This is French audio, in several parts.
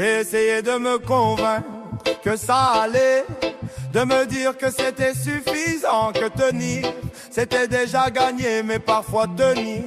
J'ai essayé de me convaincre que ça allait, de me dire que c'était suffisant, que tenir c'était déjà gagné, mais parfois tenir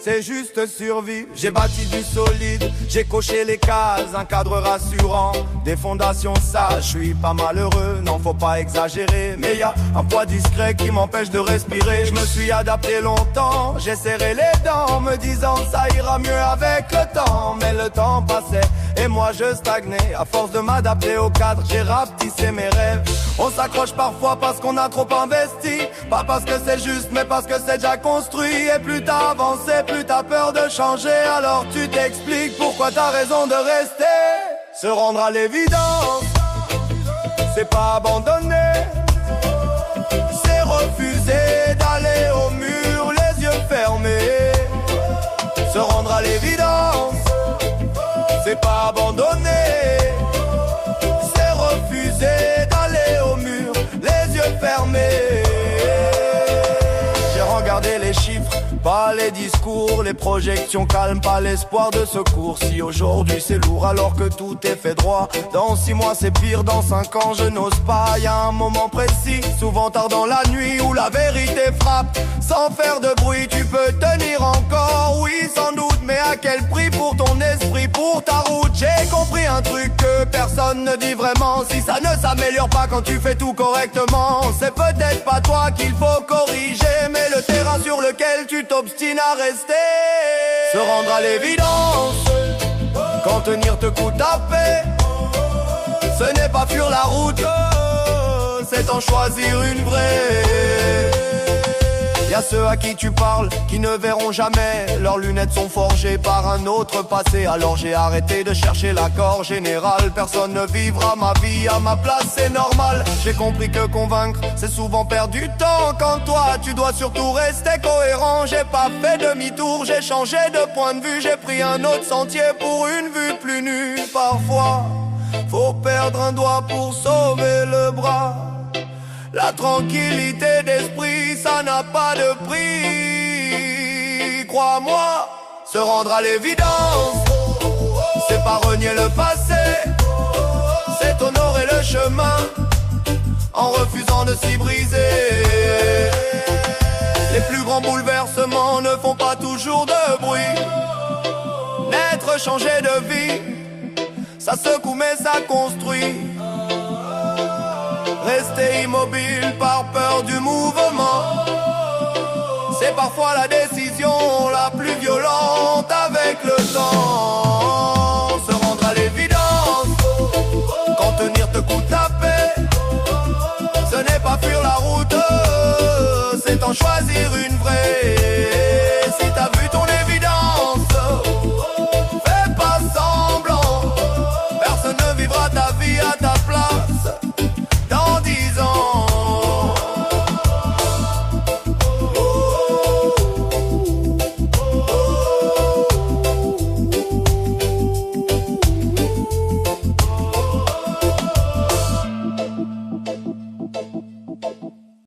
c'est juste survivre. J'ai bâti du solide, j'ai coché les cases, un cadre rassurant, des fondations sages. Je suis pas malheureux, non faut pas exagérer, mais y a un poids discret qui m'empêche de respirer. Je me suis adapté longtemps, j'ai serré les dents, me disant ça ira mieux avec le temps. Mais le temps passait et moi je stagnais. À force de m'adapter au cadre, j'ai rapetissé mes rêves. On s'accroche parfois parce qu'on a trop investi, pas parce que c'est juste mais parce que c'est déjà construit. Et plus t'as avancé, plus t'as peur de changer, alors tu t'expliques pourquoi t'as raison de rester. Se rendre à l'évidence, c'est pas abandonner, c'est refuser d'aller au mur les yeux fermés. Se rendre à l'évidence, c'est pas abandonner, c'est refuser d'aller au mur les yeux fermés. J'ai regardé les chiffres, pas les discours, les projections calmes, pas l'espoir de secours. Si aujourd'hui c'est lourd alors que tout est fait droit, dans 6 mois c'est pire, dans 5 ans je n'ose pas. Y a un moment précis, souvent tard dans la nuit, où la vérité frappe. Sans faire de bruit tu peux tenir encore, oui sans doute, mais à quel prix pour ton esprit, pour ta route. J'ai compris un truc que personne ne dit vraiment, si ça ne s'améliore pas quand tu fais tout correctement, c'est peut-être pas toi qu'il faut corriger, mais le terrain sur lequel tu t'obstines à rester. Se rendre à l'évidence, quand tenir te coûte à paix, ce n'est pas fuir la route, c'est en choisir une vraie. Y'a ceux à qui tu parles qui ne verront jamais, leurs lunettes sont forgées par un autre passé. Alors j'ai arrêté de chercher l'accord général, personne ne vivra ma vie à ma place, c'est normal. J'ai compris que convaincre c'est souvent perdre du temps, quand toi tu dois surtout rester cohérent. J'ai pas fait demi-tour, j'ai changé de point de vue, j'ai pris un autre sentier pour une vue plus nue. Parfois faut perdre un doigt pour sauver le bras. La tranquillité d'esprit, ça n'a pas de prix. Crois-moi, se rendre à l'évidence, c'est pas renier le passé, c'est honorer le chemin en refusant de s'y briser. Les plus grands bouleversements ne font pas toujours de bruit. Naître, changer de vie, ça secoue mais ça construit. Rester immobile